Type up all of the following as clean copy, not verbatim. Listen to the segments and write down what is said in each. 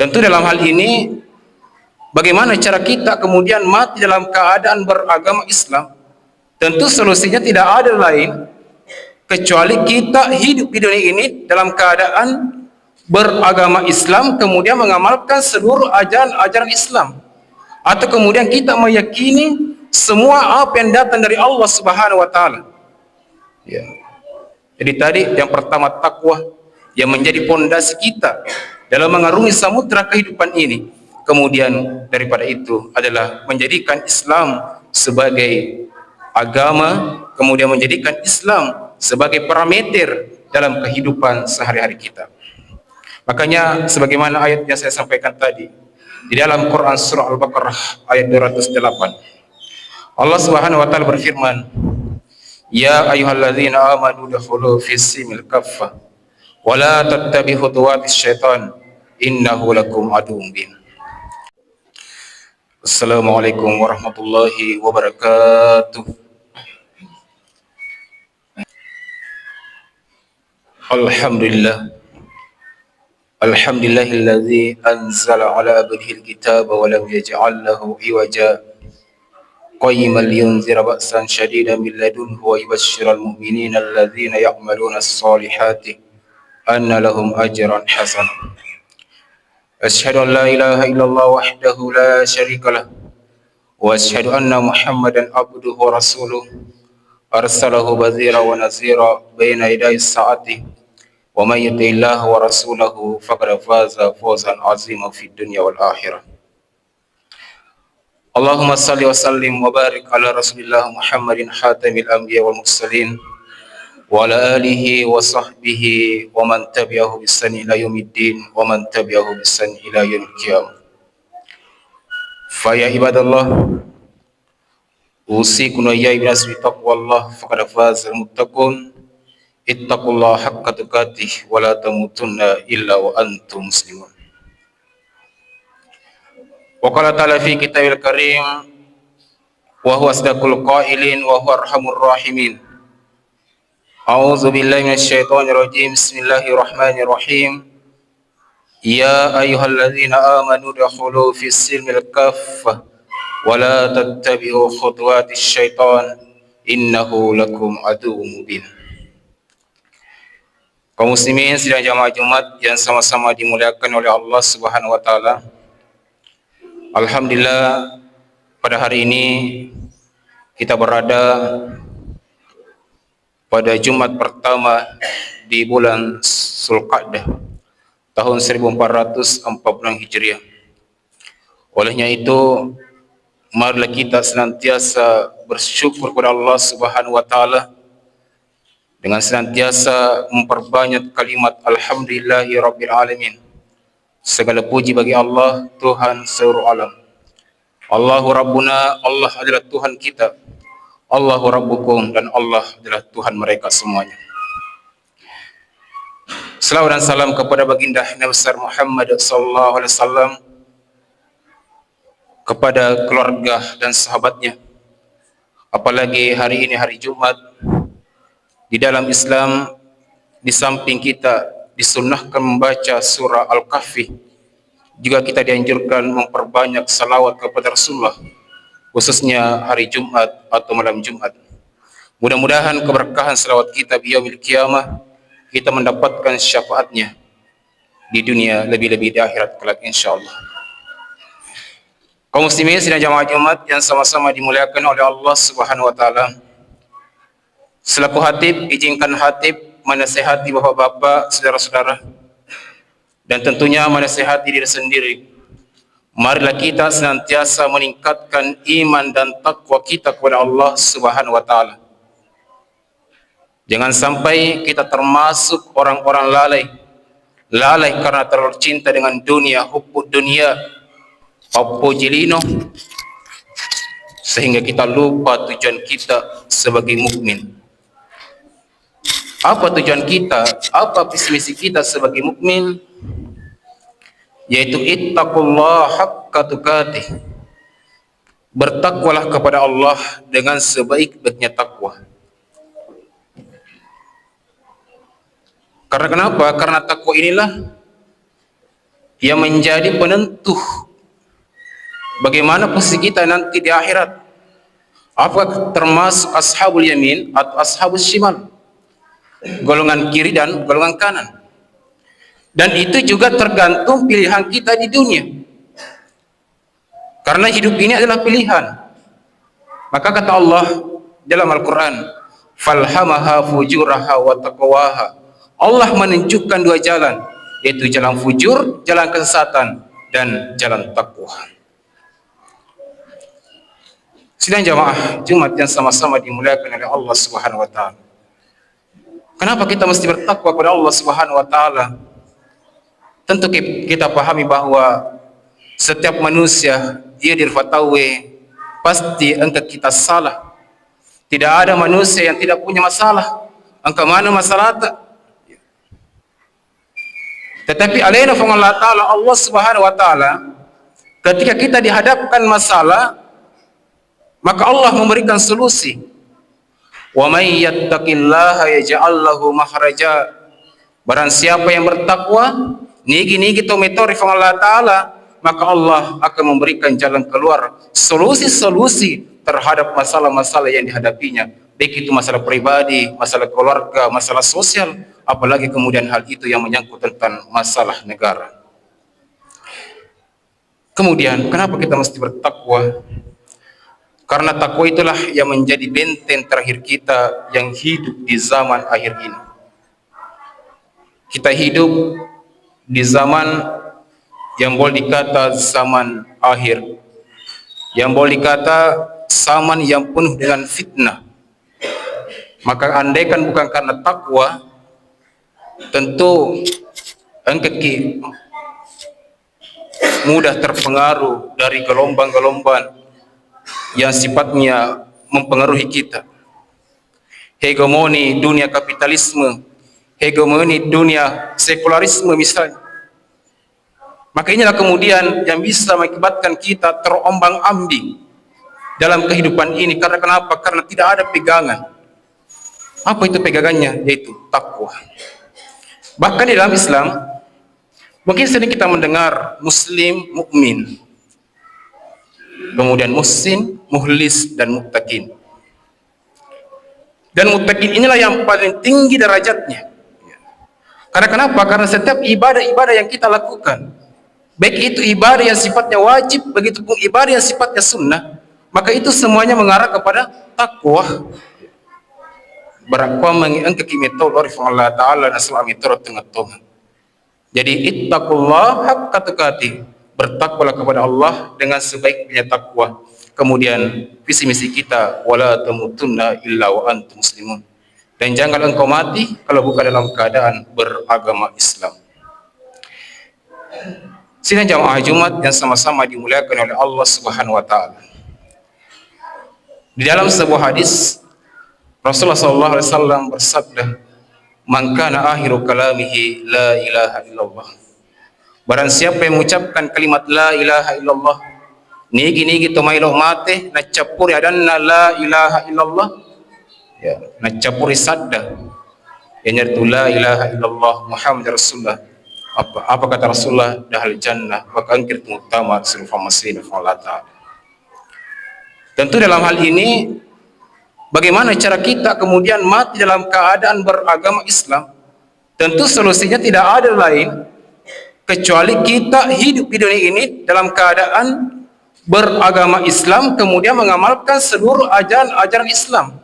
Tentu dalam hal ini, bagaimana cara kita kemudian mati dalam keadaan beragama Islam? Tentu solusinya tidak ada lain kecuali kita hidup di dunia ini dalam keadaan beragama Islam, kemudian mengamalkan seluruh ajaran-ajaran Islam, atau kemudian kita meyakini semua apa yang datang dari Allah Subhanahu wa taala. Ya. Jadi tadi yang pertama takwa yang menjadi pondasi kita dalam mengarungi samudra kehidupan ini. Kemudian daripada itu adalah menjadikan Islam sebagai agama, kemudian menjadikan Islam sebagai parameter dalam kehidupan sehari-hari kita. Makanya sebagaimana ayat yang saya sampaikan tadi di dalam Quran surah Al-Baqarah ayat 208, Allah Subhanahu wa taala berfirman, "Ya ayyuhalladzina amanu dakhulu fis-silmi kaffah wa la tattabi'u khutuwatis syaitan innahu lakum aduwwun mubin." Assalamualaikum warahmatullahi wabarakatuh. Alhamdulillah. Alhamdulillahilladzi anzala ala abdihi alkitaba wa lam yaj'al lahu iwaja qayyiman liyunzira ba'san shadidan min ladunhu wa yubashshiral mu'minina alladzina ya'maluna as-solihati anna lahum ajran hasanan. Asyhadu an la ilaha illallah wahdahu la syarika lah wa asyhadu anna Muhammadan abduhu wa rasuluh arsalahu bazira wa nazira baina yaday sa'ati wa may yuti'illah wa rasulahu faqad faza fawzan 'azima fid dunya wal akhirah. Allahumma salli wa sallim wa barik ala Rasulillah Muhammadin khatamil anbiya wal mursalin wa ala alihi wa sahbihi wa man tabi'ahu bi ihsan ila yaumiddin wa man tabi'ahu bi ihsan ila yaumil qiyamah. Fa ya ibadallah, usikum wa iyyakum bi taqwallah faqad fazal muttaqun. Ittaqullaha haqqa tuqatih wa la tamutunna illa wa antum muslimun. Wa qala ta'ala fi kitabil karim wa huwa asdaqul qailin wa huwa arhamur rahimin. A'udzu billahi minasyaitonir rajim. Bismillahirrahmanirrahim. Ya ayyuhalladzina amanu dakhulu fis-silmil kaffah wa la tattabi'u khutuwatis syaitan innahu lakum aduwwun mubin. Kaum muslimin sidang jamaah Jumat yang sama-sama dimuliakan oleh Allah Subhanahu wa taala. Alhamdulillah, pada hari ini kita berada pada Jumat pertama di bulan Zulqa'dah tahun 1440 Hijriah. Olehnya itu, marilah kita senantiasa bersyukur kepada Allah Subhanahu wa taala dengan senantiasa memperbanyak kalimat alhamdulillahi rabbil alamin. Segala puji bagi Allah, Tuhan seluruh alam. Allahu Rabbuna, Allah adalah Tuhan kita. Allahu Rabbukum, dan Allah adalah Tuhan mereka semuanya. Salawat dan salam kepada baginda Nabi besar Muhammad sallallahu alaihi wasallam, kepada keluarga dan sahabatnya. Apalagi hari ini hari Jumat, di dalam Islam, di samping kita disunnahkan membaca surah Al-Kahfi, juga kita dianjurkan memperbanyak salawat kepada Rasulullah, khususnya hari Jumat atau malam Jumat. Mudah-mudahan keberkahan salawat kita di yaumil qiyamah, kita mendapatkan syafaatnya di dunia, lebih-lebih di akhirat kelak insyaallah. Kaum muslimin sidang jamaah Jumat yang sama-sama dimuliakan oleh Allah Subhanahu wa taala. Selaku khatib, izinkan khatib menasihati bapak-bapak, saudara-saudara, dan tentunya menasihati diri sendiri. Marilah kita senantiasa meningkatkan iman dan takwa kita kepada Allah Subhanahu wa taala. Jangan sampai kita termasuk orang-orang lalai karena terlalu cinta dengan dunia, hubbud dunia, hubbu jilino, sehingga kita lupa tujuan kita sebagai mukmin. Apa tujuan kita? Apa visi misi kita sebagai mukmin? Yaitu ittaqullah haqqa tuqatih. Bertakwalah kepada Allah dengan sebaik-baiknya takwa. Karena kenapa? Karena takwa inilah yang menjadi penentu bagaimana posisi kita nanti di akhirat. Apakah termasuk ashabul yamin atau ashabul shimal, golongan kiri dan golongan kanan. Dan itu juga tergantung pilihan kita di dunia, karena hidup ini adalah pilihan. Maka kata Allah dalam Al-Quran, falhamaha fujuraha wa taqwaha. Allah menunjukkan dua jalan, yaitu jalan fujur, jalan kesesatan, dan jalan takwa. Sidang jamaah Jumat yang sama-sama dimuliakan oleh Allah Subhanahu wa taala. Kenapa kita mesti bertakwa kepada Allah Subhanahu wa taala? Tentu kita pahami bahwa setiap manusia dia dirfatawe pasti engkau kita salah. Tidak ada manusia yang tidak punya masalah. Engkau mana masalah tak? Tetapi alaina fa Allah Subhanahu wa taala, ketika kita dihadapkan masalah, maka Allah memberikan solusi. Wa may yattaqillaha yaj'al lahu makhraja. Barang siapa yang bertakwa, niki to metode fa Allah taala, maka Allah akan memberikan jalan keluar, solusi-solusi terhadap masalah-masalah yang dihadapinya, baik itu masalah pribadi, masalah keluarga, masalah sosial, apalagi kemudian hal itu yang menyangkut tentang masalah negara. Kemudian kenapa kita mesti bertakwa? Karena takwa itulah yang menjadi benteng terakhir kita yang hidup di zaman akhir ini. Kita hidup di zaman yang boleh dikata zaman akhir, yang boleh dikata zaman yang penuh dengan fitnah. Maka andaikan bukan karena takwa, tentu engkau mudah terpengaruh dari gelombang-gelombang yang sifatnya mempengaruhi kita. Hegemoni dunia kapitalisme, hegemoni dunia sekularisme misalnya. Maka inilah kemudian yang bisa mengakibatkan kita terombang-ambing dalam kehidupan ini. Karena kenapa? Karena tidak ada pegangan. Apa itu pegangannya? Yaitu takwa. Bahkan di dalam Islam, mungkin sering kita mendengar muslim, mukmin, kemudian muhsin, mukhlis, dan muttaqin. Dan muttaqin inilah yang paling tinggi derajatnya. Karena kenapa? Karena setiap ibadah-ibadah yang kita lakukan, baik itu ibadah yang sifatnya wajib, begitu pun ibadah yang sifatnya sunnah, maka itu semuanya mengarah kepada takwa. Berakwa mengengke kimetau lori Allah Ta'ala nasal amitro tengah-tengah. Jadi ittaqullah haqqa tuqatih, bertakwalah kepada Allah dengan sebaik-baiknya takwa. Kemudian visi misi kita, wala tamutunna illa wa antum muslimun, dan jangan engkau mati kalau bukan dalam keadaan beragama Islam. Sidang jamaah Jumat yang sama-sama dimuliakan oleh Allah Subhanahu wa taala. Di dalam sebuah hadis Rasulullah SAW bersabda, "Man kana akhiru kalamihi la ilaha illallah." Barang siapa yang mengucapkan kalimat la ilaha illallah, nigi tomailo mate na capuri adanna la ilaha illallah, ya, na capuri sadda yang nyertu la ilaha illallah Muhammad Rasulullah. Apa kata Rasulullah? Dahal jannah wa angkir utama surufa masin Allah Ta'ala. Tentu dalam hal ini, bagaimana cara kita kemudian mati dalam keadaan beragama Islam? Tentu solusinya tidak ada lain kecuali kita hidup di dunia ini dalam keadaan beragama Islam, kemudian mengamalkan seluruh ajaran-ajaran Islam,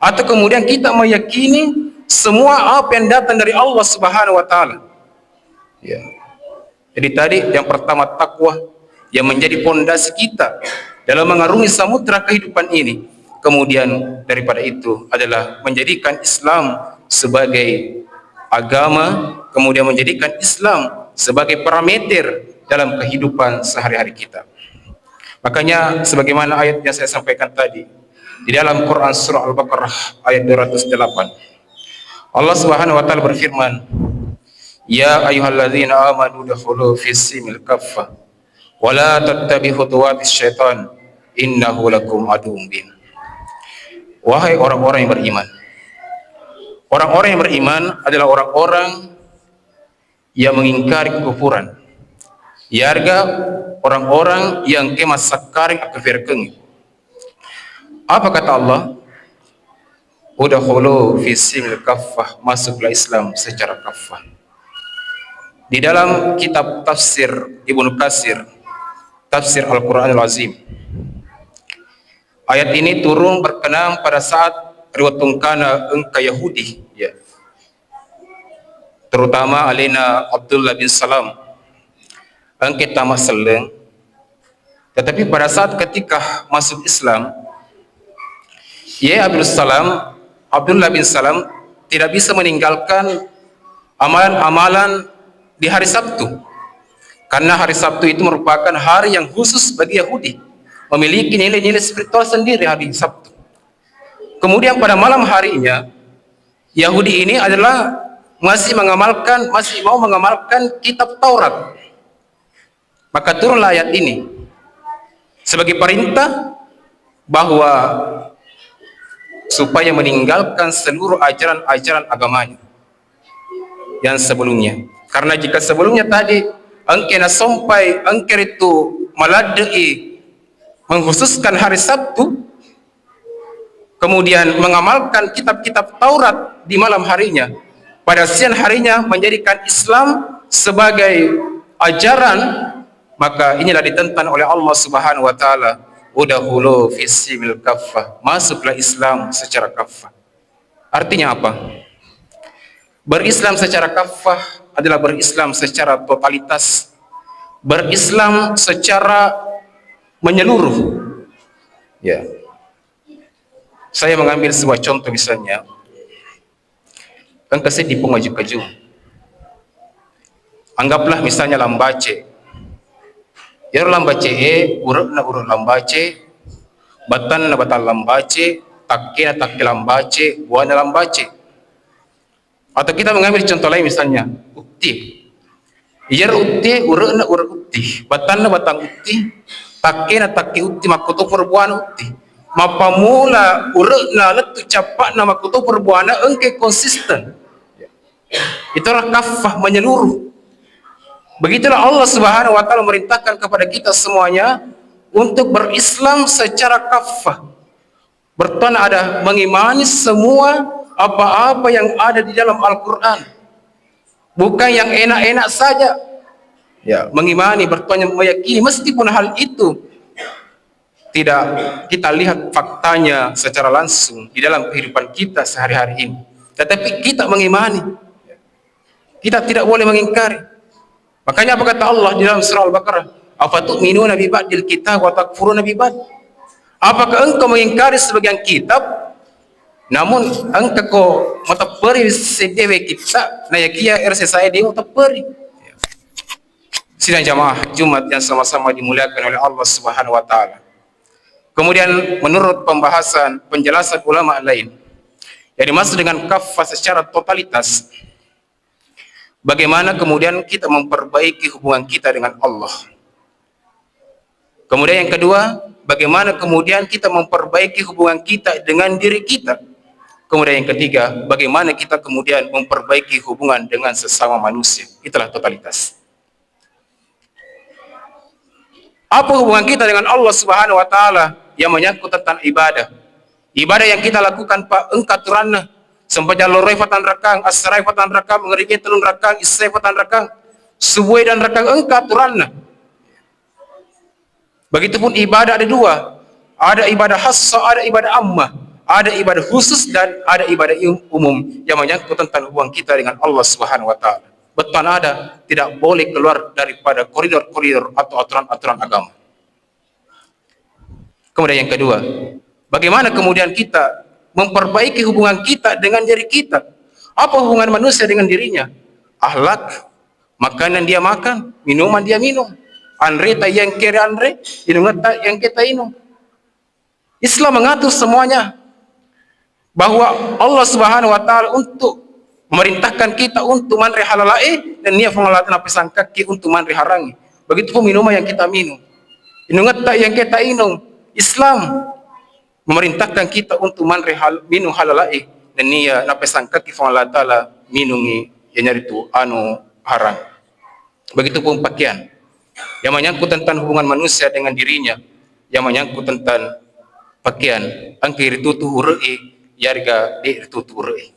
atau kemudian kita meyakini semua apa yang datang dari Allah Subhanahu wa taala. Ya. Jadi tadi yang pertama takwa yang menjadi pondasi kita dalam mengarungi samudra kehidupan ini. Kemudian daripada itu adalah menjadikan Islam sebagai agama, kemudian menjadikan Islam sebagai parameter dalam kehidupan sehari-hari kita. Makanya sebagaimana ayat yang saya sampaikan tadi di dalam Quran surah Al-Baqarah ayat 208, Allah Subhanahu wa taala berfirman, "Ya ayyuhalladzina amanu dakhulu fis-silmi kaffah wa la tattabi'u khutuwatis syaitan innahu lakum aduwwun mubin." Wahai orang-orang yang beriman. Orang-orang yang beriman adalah orang-orang yang mengingkari kekufuran, Yarga orang-orang yang kemas sakaring akverkeng. Apa kata Allah? Udkhulu fi silmil kaffah, masuklah Islam secara kaffah. Di dalam kitab tafsir Ibnu Katsir, tafsir Al-Qur'anul Azim, ayat ini turun berkenaan pada saat riwayatungkana engka Yahudi, ya. Terutama alina Abdullah bin Salam engke tamat seleng. Tetapi pada saat ketika masuk Islam, ya Abdullah bin Salam tidak bisa meninggalkan amalan-amalan di hari Sabtu, karena hari Sabtu itu merupakan hari yang khusus bagi Yahudi, memiliki nilai-nilai spiritual sendiri hari Sabtu. Kemudian pada malam harinya, Yahudi ini adalah masih mau mengamalkan kitab Taurat. Maka turunlah ayat ini sebagai perintah bahwa supaya meninggalkan seluruh ajaran-ajaran agamanya yang sebelumnya. Karena jika sebelumnya tadi engkena sampai engker itu maladei mengkhususkan hari Sabtu, kemudian mengamalkan kitab-kitab Taurat di malam harinya, pada siang harinya menjadikan Islam sebagai ajaran, maka inilah ditentang oleh Allah Subhanahu wa taala. Udkhulu fi silmil kaffah, masuklah Islam secara kaffah. Artinya apa? Berislam secara kaffah adalah berislam secara totalitas, berislam secara menyeluruh. Ya. Saya mengambil sebuah contoh misalnya, kan kasih di pengaju-kaju. Anggaplah misalnya lambace. Ya lambace urut lambace, batan lambace, takke lambace, buana lambace. Atau kita mengambil contoh lain misalnya, ukti. Iyar ukti, urut ukti, batan ukti, takke ukti, makuto perbuana ukti. Mapamula urut letu capak nama kuto perbuana engke konsisten. Itulah kafah menyeluruh. Begitulah Allah Subhanahu wa taala memerintahkan kepada kita semuanya untuk berislam secara kafah. Bertanda ada mengimani semua apa-apa yang ada di dalam Al-Qur'an. Bukan yang enak-enak saja. Ya, mengimani, bertanya, meyakini, meskipun hal itu tidak kita lihat faktanya secara langsung di dalam kehidupan kita sehari-hari ini, tetapi kita mengimani. Kita tidak boleh mengingkari. Makanya apa kata Allah di dalam surah Al-Baqarah? Afatu'minuna bi ba'dil kitab wa takfuruna bi ba'd? Apakah engkau mengingkari sebagian kitab, namun engkau mataperi sedewe kita na yakia erse saya dia mataperi. Sidang jamaah Jumat yang sama-sama dimuliakan oleh Allah Subhanahu wa taala. Kemudian menurut pembahasan penjelasan ulama lain, yang dimaksud dengan kafah secara totalitas, bagaimana kemudian kita memperbaiki hubungan kita dengan Allah. Kemudian yang kedua, bagaimana kemudian kita memperbaiki hubungan kita dengan diri kita. Kemudian yang ketiga, bagaimana kita kemudian memperbaiki hubungan dengan sesama manusia. Itulah totalitas. Apa hubungan kita dengan Allah Subhanahu wa taala yang menyangkut tentang ibadah? Ibadah yang kita lakukan Pak engkaturanna sampai jalur fatan rakang, asrai fatan rakang, mengeriki telun rakang, isai fatan rakang, subuh dan rakang engkaturanna. Begitupun ibadah ada dua, ada ibadah khassa, ada ibadah ammah, ada ibadah khusus dan ada ibadah umum yang menyangkut tentang hubungan kita dengan Allah Subhanahu wa taala. Betul ada, tidak boleh keluar daripada koridor-koridor atau aturan-aturan agama. Kemudian yang kedua, bagaimana kemudian kita memperbaiki hubungan kita dengan diri kita? Apa hubungan manusia dengan dirinya? Akhlak, makanan dia makan, minuman dia minum. Andre ta yang kere andre, inung ta yang kita inung. Islam mengatur semuanya, bahwa Allah Subhanahu wa taala untuk memerintahkan kita untuk manri halalae dan niat pengelatan apisan kaki untuk manri harangi. Begitupun minuman yang kita minum, inung ta yang kita inung. Islam memerintahkan kita untuk manri minum halalae dan niat apisan kaki pengelatan taala minungi yang nyari itu anu haram. Begitupun pakaian. yang menyangkut tentang hubungan manusia dengan dirinya, yang menyangkut tentang pakaian, angkir tutu urei, yarga di tutu urei.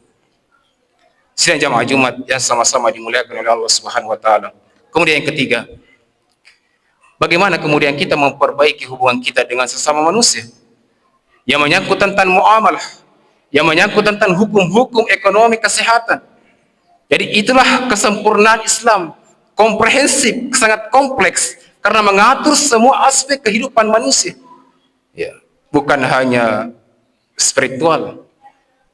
Sidang jamaah Jumat yang sama-sama dimuliakan oleh Allah Subhanahu wa taala. Kemudian yang ketiga, bagaimana kemudian kita memperbaiki hubungan kita dengan sesama manusia? Yang menyangkut tentang muamalah, yang menyangkut tentang hukum-hukum ekonomi kesehatan. Jadi itulah kesempurnaan Islam, komprehensif, sangat kompleks karena mengatur semua aspek kehidupan manusia. Ya, bukan hanya spiritual,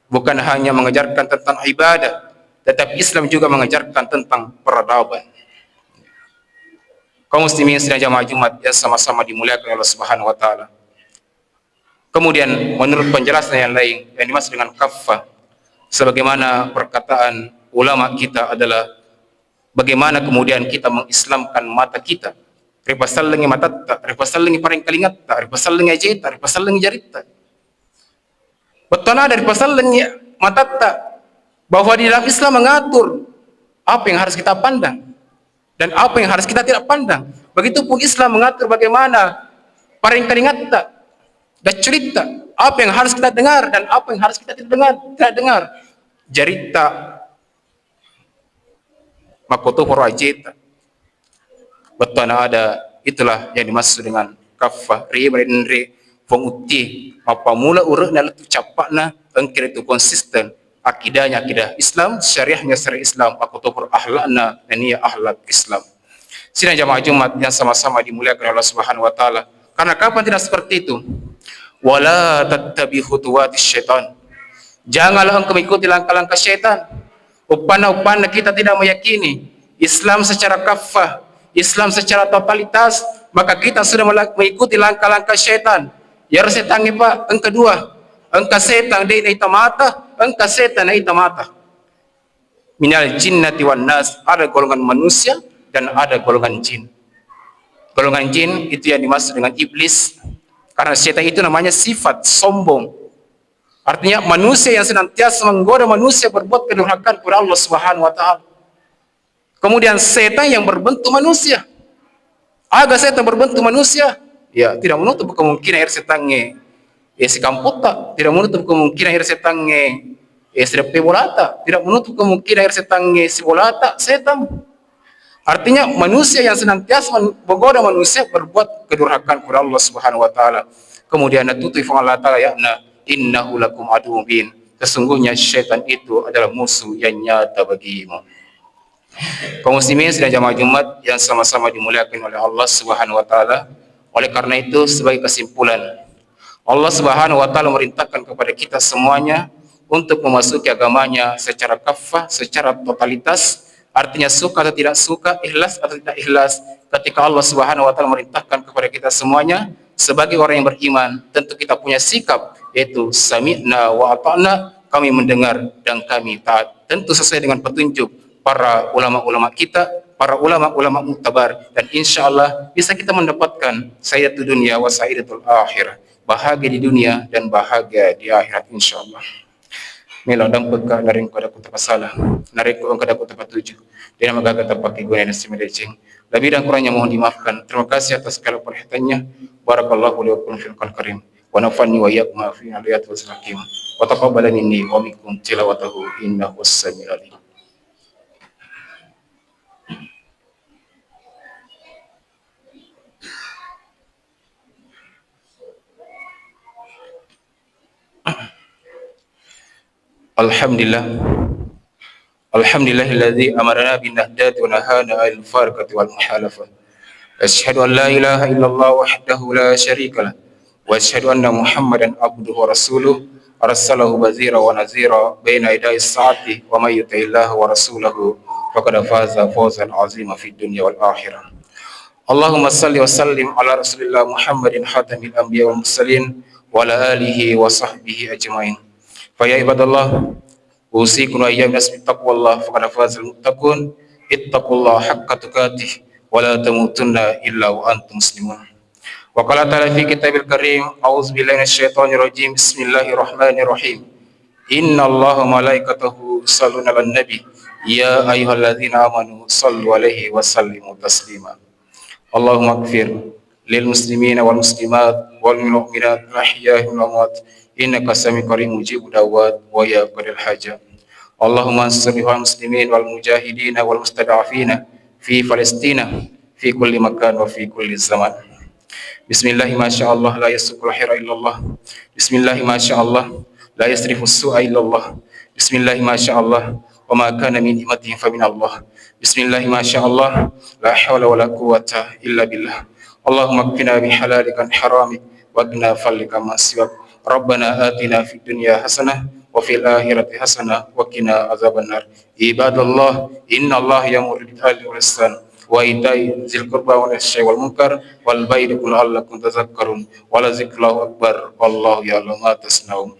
bukan hanya mengajarkan tentang ibadah, tetapi Islam juga mengajarkan tentang peradaban. Kaum muslimin sidang jamaah Jumat yang sama-sama dimuliakan Allah Subhanahu wa taala. Kemudian menurut penjelasan yang lain yang dimaksud dengan kaffah, sebagaimana perkataan ulama kita adalah bagaimana kemudian kita mengislamkan mata kita. Ripasallengi matatta, ripasallengi paring kalingatta, ripasallengi ajeta, ripasallengi jarita. Betona dari pasallengi matatta, bahwa di dalam Islam mengatur apa yang harus kita pandang dan apa yang harus kita tidak pandang. Begitupun Islam mengatur bagaimana paring kalingatta dan cerita, apa yang harus kita dengar dan apa yang harus kita tidak dengar. Jarita makoto horajeta. Betana ada, itulah yang dimaksud dengan kafah ri menri penguti apa mula urutna letu capakna engkir itu konsisten akidahnya akidah Islam, syariahnya syariah Islam, makoto hor ahlakna dan ia ahlak Islam. Sidang jamaah Jumat yang sama-sama dimuliakan Allah Subhanahu wa taala. Karena kapan tidak seperti itu? Wala tattabi khutuwatis syaitan. Janganlah engkau mengikuti langkah-langkah syaitan. Upana-upana kita tidak meyakini Islam secara kafah, Islam secara totalitas, maka kita sudah mengikuti langkah-langkah syaitan. Ya setan pak, yang kedua, engkau setan dia ita mata, engkau setan ita mata. Minal jinnati wan nas, ada golongan manusia dan ada golongan jin. Golongan jin itu yang dimaksud dengan iblis, karena syaitan itu namanya sifat sombong. Artinya manusia yang senantiasa menggoda manusia berbuat kedurhakaan kepada Allah Subhanahu wa taala. Kemudian setan yang berbentuk manusia. Aga setan berbentuk manusia, ya tidak menutup kemungkinan air setange si kamputa, tidak menutup kemungkinan air setange si bolata, tidak menutup kemungkinan air setange si bolata setan. Artinya manusia yang senantiasa menggoda manusia berbuat kedurhakaan kepada Allah Subhanahu wa taala. Kemudian natutu fa Allah taala yakna innahu lakum aduwwun mubin. Sesungguhnya syaitan itu adalah musuh yang nyata bagimu. Kaum muslimin sedang jamaah Jumat yang sama-sama dimuliakan oleh Allah Subhanahu wa taala. Oleh karena itu sebagai kesimpulan, Allah Subhanahu wa taala merintahkan kepada kita semuanya untuk memasuki agamanya secara kafah, secara totalitas. Artinya suka atau tidak suka, ikhlas atau tidak ikhlas, ketika Allah Subhanahu wa taala merintahkan kepada kita semuanya sebagai orang yang beriman, tentu kita punya sikap yaitu sami'na wa ata'na, kami mendengar dan kami taat, tentu sesuai dengan petunjuk para ulama-ulama kita, para ulama-ulama muktabar, dan insyaallah bisa kita mendapatkan sayyidatul dunia wa sayyidatul akhirah, bahagia di dunia dan bahagia di akhirat insyaallah. Mila dan peka naring kada ku salah, naring ku kada ku tuju. Dia magaga tapaki guna nasi medecing. Lebih dan kurangnya mohon dimaafkan. Terima kasih atas segala perhatiannya. Barakallahu li wa lakum fil Qur'an wa nafani wa iyyakum fi al-ayati wal hakim. Wa taqabbal minni wa minkum tilawatahu innahu as-sami'ul alim. Alhamdulillah. Alhamdulillahilladzi amarna bin nahdati wa nahana 'anil farqati wal muhalafah. Asyhadu an la ilaha illallah wahdahu la syarika lah wa asyhadu anna Muhammadan abduhu wa rasuluh arsalahu bazira wa nazira baina yaday saati wa may yuti'illah wa rasulahu faqad faza fawzan 'azima fid dunya wal akhirah. Allahumma salli wa sallim ala rasulillah Muhammadin khatamil anbiya wal mursalin wa ala alihi wa sahbihi ajmain. Fa ya ibadallah, usikum wa iyyakum bittaqwallah faqad fazal muttaqun. Ittaqullaha haqqa tuqatih wa la tamutunna illa wa antum muslimun. Wa qala ta'ala fi kitabil karim, a'udzu billahi minasyaitonir rajim. Bismillahirrahmanirrahim. Innallaha wa malaikatahu yusholluna 'alan nabi ya ayyuhalladzina amanu shallu 'alaihi wa sallimu taslima. اللهم اغفر للمسلمين والمسلمات والمؤمنات الأحياء والأموات إنك سميع قريب مجيب الدعوات ويا قضي الحاجات. اللهم انصر المسلمين والمجاهدين والمستضعفين في فلسطين في كل مكان وفي كل زمان. بسم الله ما شاء الله لا يسوق الخير إلا الله. بسم الله ما شاء الله لا يصرف السوء إلا الله. بسم الله ما شاء الله وما كان من نعمة فمن الله. بسم الله ما شاء الله لا حول ولا قوة إلا بالله. اللهم اكفنا بحلالك عن حرامك واغنى فضلك عما سواك. ربنا آتنا في الدنيا حسنة وفي الآخرة حسنة وقنا عذاب النار. عباد الله إن الله يأمر بالعدل والإحسان وإيتاء ذي القربى والنهي والمنكر والبغي لعلكم تذكرون ولذكر الله أكبر والله يعلم ما تصنعون.